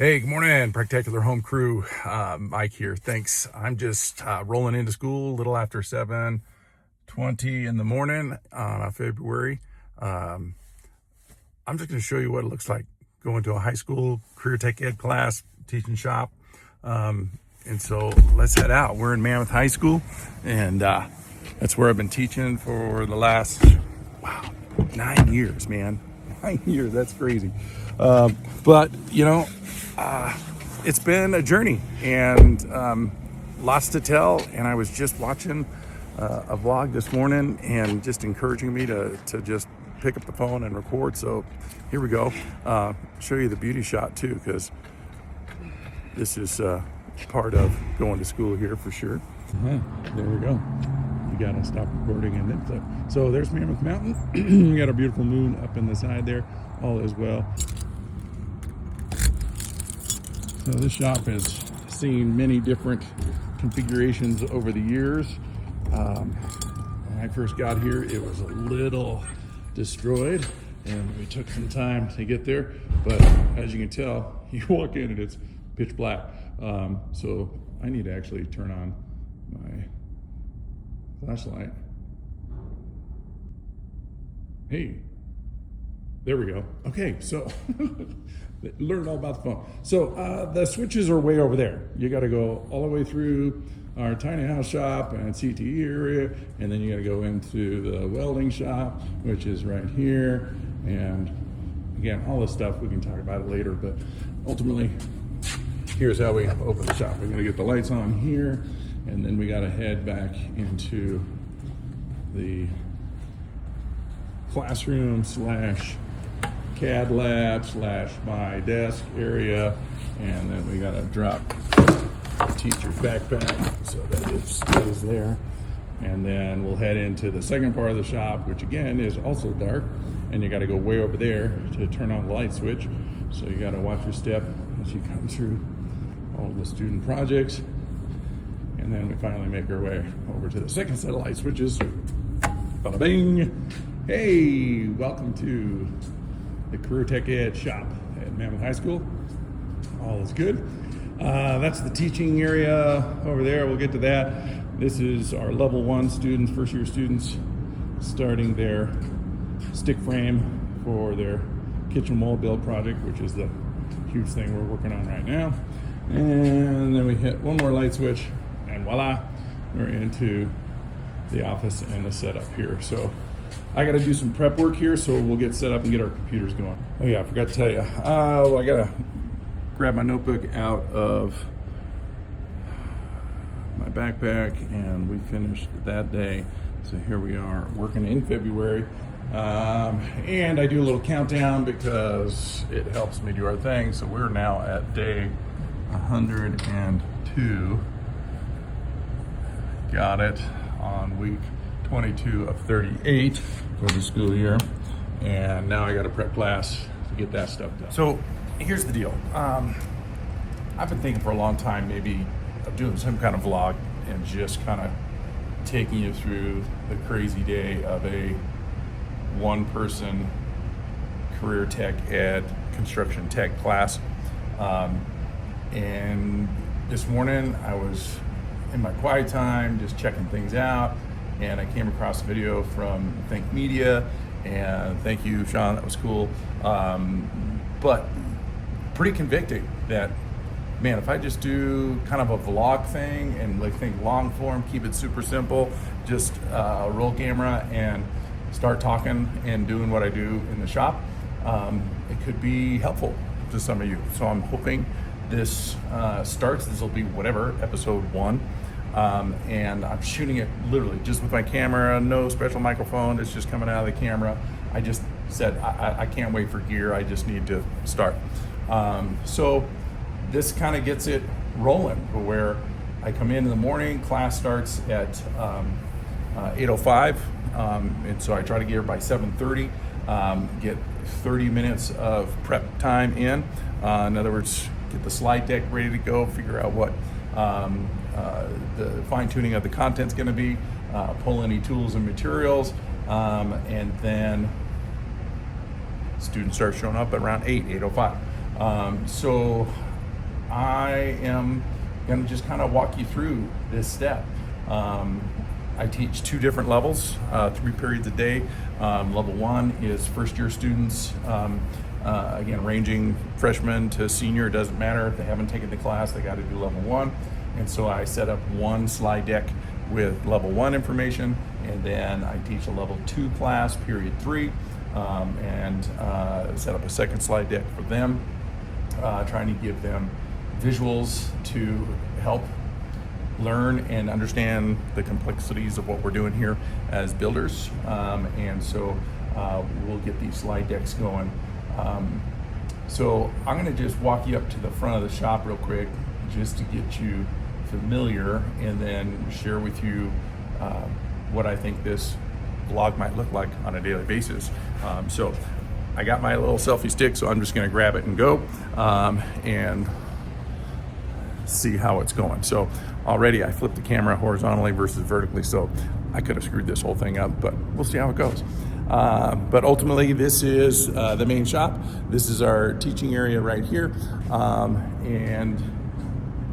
Hey, good morning, PracTacular Home Crew. Mike here. Thanks. I'm just rolling into school a little after 7:20 in the morning on February. I'm just going to show you what it looks like going to a high school career tech ed class, teaching shop. And so let's head out. We're in Mammoth High School, and that's where I've been teaching for the last, 9 years, man. 9 years, that's crazy. But, it's been a journey and lots to tell. And I was just watching a vlog this morning and just encouraging me to just pick up the phone and record. So here we go. Show you the beauty shot too, because this is part of going to school here for sure. There we go. You gotta stop recording and then flip. So there's Mammoth Mountain. We got a beautiful moon up in the side there. All is well. So this shop has seen many different configurations over the years. When I first got here, it was a little destroyed and we took some time to get there. But as you can tell, you walk in and it's pitch black. So I need to actually turn on my flashlight. Hey, there we go. Okay, so learned all about the phone. So the switches are way over there. You got to go all the way through our tiny house shop and CTE area, and then you got to go into the welding shop, which is right here. And again, all this stuff, we can talk about it later, but ultimately, here's how we open the shop. We're going to get the lights on here, and then we got to head back into the classroom slash CAD lab slash my desk area, and then we got to drop the teacher's backpack so that it stays there. And then we'll head into the second part of the shop, which again is also dark, and you got to go way over there to turn on the light switch. So you got to watch your step as you come through all the student projects. And then we finally make our way over to the second set of light switches. Bada bing! Hey, welcome to the Career Tech Ed shop at Mammoth High School. All is good. That's the teaching area over there. We'll get to that. This is our level 1 students, first year students, starting their stick frame for their kitchen wall build project, which is the huge thing we're working on right now. And then we hit one more light switch, and voila, we're into the office and the setup here. So I got to do some prep work here, so we'll get set up and get our computers going. Oh yeah, I forgot to tell you. I got to grab my notebook out of my backpack, and we finished that day. So here we are working in February. And I do a little countdown because it helps me do our thing. So we're now at day 102. Got it on week 22 of 38 for the school year. And now I got a prep class to get that stuff done. So here's the deal. I've been thinking for a long time maybe of doing some kind of vlog and just kind of taking you through the crazy day of a one-person career tech ed construction tech class. And this morning I was in my quiet time just checking things out, and I came across a video from Think Media, and thank you, Sean, that was cool. But pretty convicting that, man, if I just do kind of a vlog thing and like think long form, keep it super simple, just roll camera and start talking and doing what I do in the shop, it could be helpful to some of you. So I'm hoping this starts. This will be whatever, episode 1. And I'm shooting it literally just with my camera, no special microphone. It's just coming out of the camera. I just said, I can't wait for gear. I just need to start. So this kind of gets it rolling, where I come in the morning, class starts at 8:05. And so I try to get here by 7:30, get 30 minutes of prep time in other words, get the slide deck ready to go, figure out what the fine tuning of the content's going to be, pull any tools and materials, and then students start showing up at around 8:05. So I am going to just kind of walk you through this step. I teach 2 different levels, 3 periods a day. Level 1 is first year students, again, ranging freshman to senior. It doesn't matter if they haven't taken the class, they got to do level 1. And so I set up one slide deck with level 1 information, and then I teach a level 2 class, period 3, and set up a second slide deck for them, trying to give them visuals to help learn and understand the complexities of what we're doing here as builders. And so we'll get these slide decks going. So I'm gonna just walk you up to the front of the shop real quick just to get you familiar, and then share with you what I think this vlog might look like on a daily basis. So I got my little selfie stick, so I'm just gonna grab it and go and see how it's going. So already I flipped the camera horizontally versus vertically, so I could have screwed this whole thing up, but we'll see how it goes. But ultimately, this is the main shop. This is our teaching area right here, and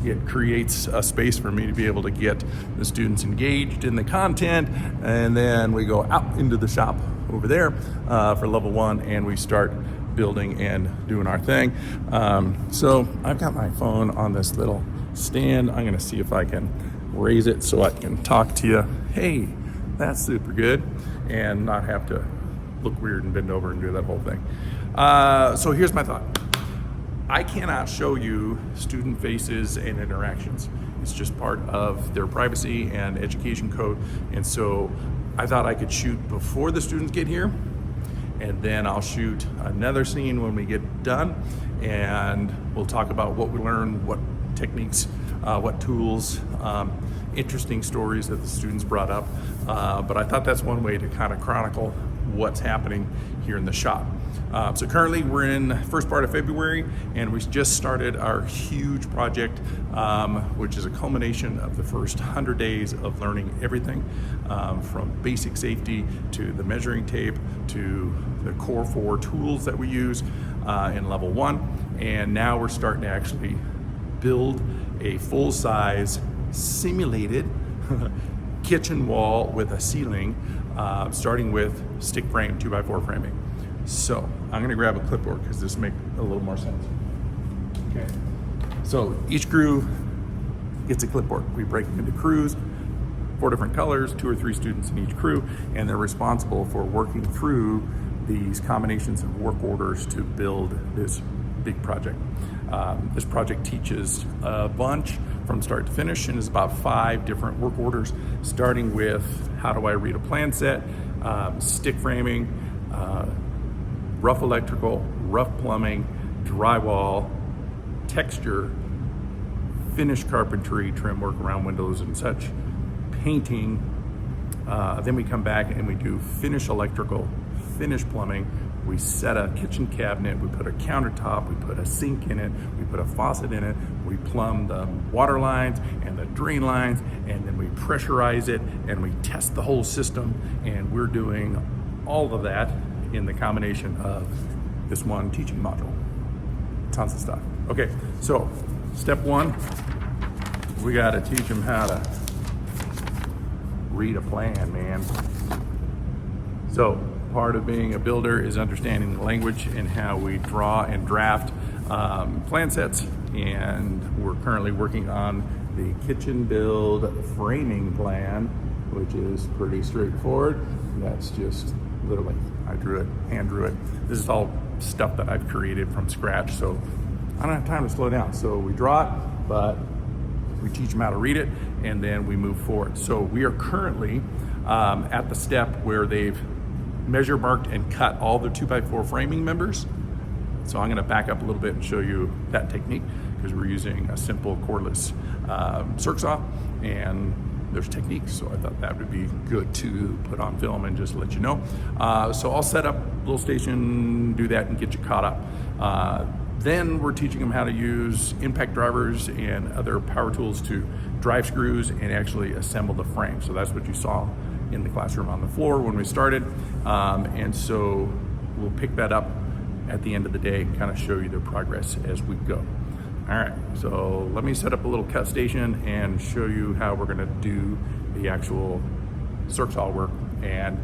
it creates a space for me to be able to get the students engaged in the content, and then we go out into the shop over there for level 1, and we start building and doing our thing. So I've got my phone on this little stand. I'm gonna see if I can raise it so I can talk to you. Hey, that's super good, and not have to look weird and bend over and do that whole thing. So here's my thought. I cannot show you student faces and interactions. It's just part of their privacy and education code. And so I thought I could shoot before the students get here, and then I'll shoot another scene when we get done, and we'll talk about what we learned, what techniques, what tools, interesting stories that the students brought up. But I thought that's one way to kind of chronicle what's happening here in the shop. So currently we're in first part of February, and we just started our huge project, which is a culmination of the first 100 days of learning everything, from basic safety to the measuring tape to the core 4 tools that we use in level 1. And now we're starting to actually build a full-size simulated kitchen wall with a ceiling, starting with stick frame 2x4 framing. So I'm gonna grab a clipboard because this makes a little more sense. Okay. So each crew gets a clipboard. We break them into crews, 4 different colors, 2 or 3 students in each crew, and they're responsible for working through these combinations of work orders to build this big project. This project teaches a bunch from start to finish, and is about 5 different work orders, starting with how do I read a plan set, stick framing, rough electrical, rough plumbing, drywall, texture, finished carpentry, trim work around windows and such, painting. Then we come back and we do finish electrical, finish plumbing. We set a kitchen cabinet, we put a countertop, we put a sink in it, we put a faucet in it, we plumb the water lines and the drain lines, and then we pressurize it and we test the whole system. And we're doing all of that in the combination of this one teaching module. Tons of stuff. Okay, so step 1, we gotta teach them how to read a plan, man. So part of being a builder is understanding the language and how we draw and draft plan sets. And we're currently working on the kitchen build framing plan, which is pretty straightforward. That's just literally, I drew it, hand drew it. This is all stuff that I've created from scratch, so I don't have time to slow down. So we draw it, but we teach them how to read it, and then we move forward. So we are currently at the step where they've measure marked and cut all the 2x4 framing members. So I'm gonna back up a little bit and show you that technique, because we're using a simple cordless circ saw, and there's techniques, so I thought that would be good to put on film and just let you know. So I'll set up a little station, do that, and get you caught up. Then we're teaching them how to use impact drivers and other power tools to drive screws and actually assemble the frame. So that's what you saw in the classroom on the floor when we started. And so we'll pick that up at the end of the day and kind of show you their progress as we go. All right, so let me set up a little cut station and show you how we're gonna do the actual circ saw work and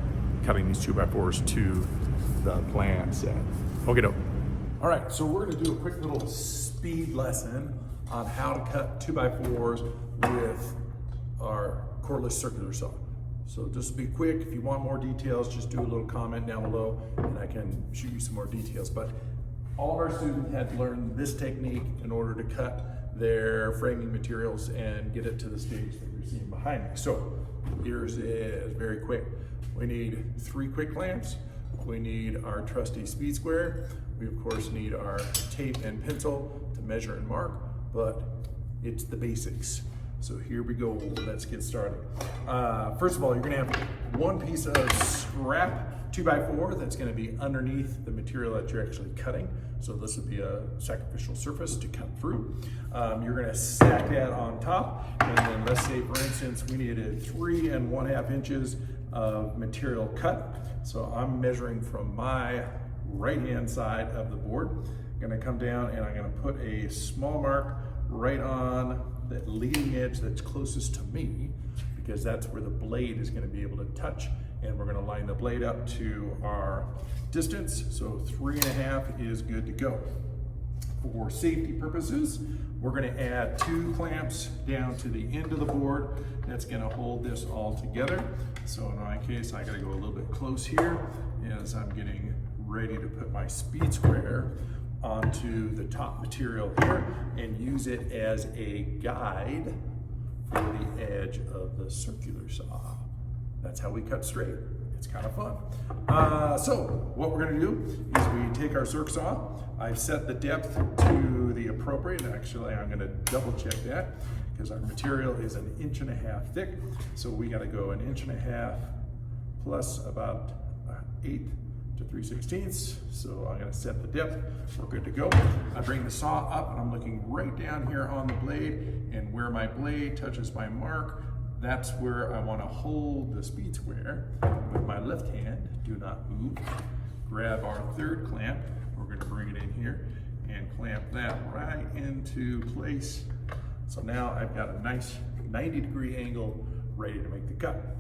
cutting these 2x4s to the plan set. Okay, doke. All right, so we're gonna do a quick little speed lesson on how to cut 2x4s with our cordless circular saw. So just to be quick, if you want more details, just do a little comment down below and I can shoot you some more details. But all of our students had to learn this technique in order to cut their framing materials and get it to the stage that you're seeing behind me. So here's it, very quick. We need 3 quick clamps. We need our trusty speed square. We of course need our tape and pencil to measure and mark, but it's the basics. So here we go, let's get started. First of all, you're gonna have one piece of scrap 2x4 that's gonna be underneath the material that you're actually cutting. So this would be a sacrificial surface to cut through. You're gonna stack that on top, and then let's say for instance, we needed 3 1/2 inches of material cut. So I'm measuring from my right-hand side of the board. I'm gonna come down and I'm gonna put a small mark right on that leading edge that's closest to me, because that's where the blade is gonna be able to touch, and we're gonna line the blade up to our distance. So 3 1/2 is good to go. For safety purposes, we're gonna add 2 clamps down to the end of the board. That's gonna hold this all together. So in my case, I gotta go a little bit close here as I'm getting ready to put my speed square onto the top material here and use it as a guide for the edge of the circular saw. That's how we cut straight. It's kind of fun. So what we're gonna do is we take our circ saw. I've set the depth to the appropriate. Actually, I'm gonna double check that because our material is 1.5 inches thick. So we gotta go 1.5 inches plus about 1/8 to 3/16. So I'm gonna set the depth. We're good to go. I bring the saw up and I'm looking right down here on the blade, and where my blade touches my mark, that's where I want to hold the speed square with my left hand. Do not move. Grab our 3rd clamp. We're going to bring it in here and clamp that right into place. So now I've got a nice 90-degree angle ready to make the cut.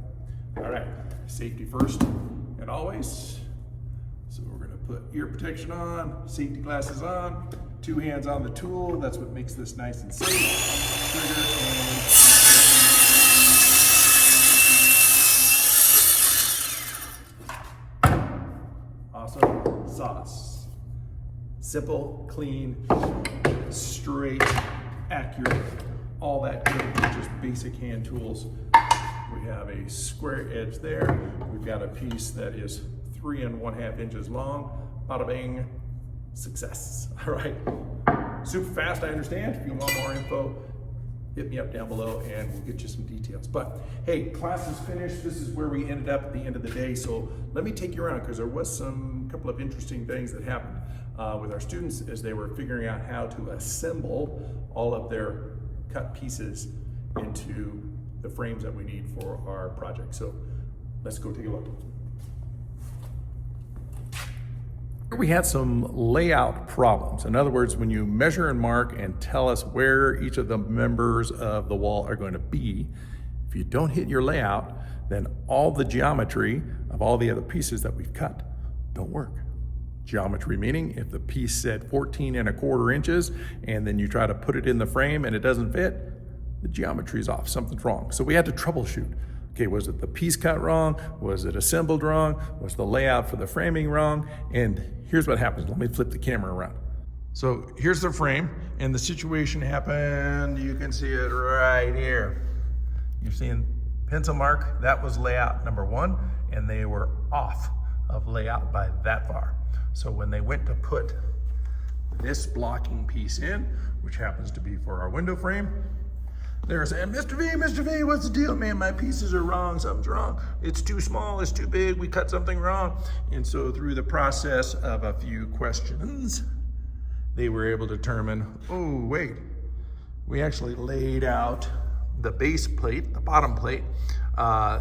All right, safety first and always. So we're going to put ear protection on, safety glasses on, 2 hands on the tool. That's what makes this nice and safe. Trigger and awesome sauce. Simple, clean, straight, accurate, all that good with just basic hand tools. We have a square edge there. We've got a piece that is 3 1/2 inches long. Bada bing, success. All right, super fast, I understand. If you want more info, hit me up down below and we'll get you some details. But hey, class is finished. This is where we ended up at the end of the day. So let me take you around, because there was some couple of interesting things that happened with our students as they were figuring out how to assemble all of their cut pieces into the frames that we need for our project. So let's go take a look. We had some layout problems. In other words, when you measure and mark and tell us where each of the members of the wall are going to be, if you don't hit your layout, then all the geometry of all the other pieces that we've cut don't work. Geometry meaning if the piece said 14 1/4 inches and then you try to put it in the frame and it doesn't fit, the geometry is off, something's wrong. So we had to troubleshoot. Okay, was it the piece cut wrong? Was it assembled wrong? Was the layout for the framing wrong? And here's what happens. Let me flip the camera around. So here's the frame, and the situation happened. You can see it right here. You're seeing pencil mark. That was layout number 1, and they were off of layout by that far. So when they went to put this blocking piece in, which happens to be for our window frame, they're saying, Mr. V, what's the deal, man? My pieces are wrong, something's wrong. It's too small, it's too big, we cut something wrong. And so through the process of a few questions, they were able to determine, oh, wait, we actually laid out the base plate, the bottom plate,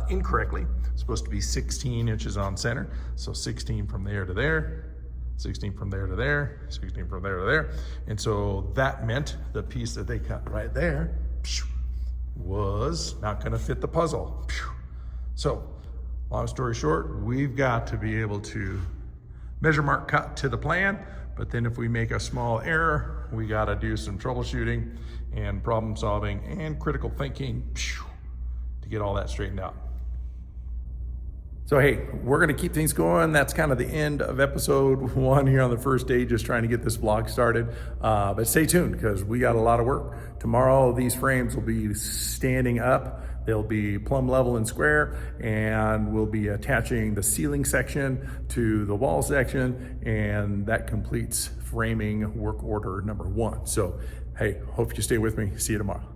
incorrectly. It's supposed to be 16 inches on center, so 16 from there to there. 16 from there to there, 16 from there to there. And so that meant the piece that they cut right there was not gonna fit the puzzle. So long story short, we've got to be able to measure, mark, cut to the plan, but then if we make a small error, we gotta do some troubleshooting and problem solving and critical thinking to get all that straightened out. So hey, we're gonna keep things going. That's kind of the end of episode 1 here on the first day, just trying to get this vlog started. But stay tuned, because we got a lot of work. Tomorrow, these frames will be standing up. They'll be plumb level and square, and we'll be attaching the ceiling section to the wall section, and that completes framing work order number 1. So hey, hope you stay with me. See you tomorrow.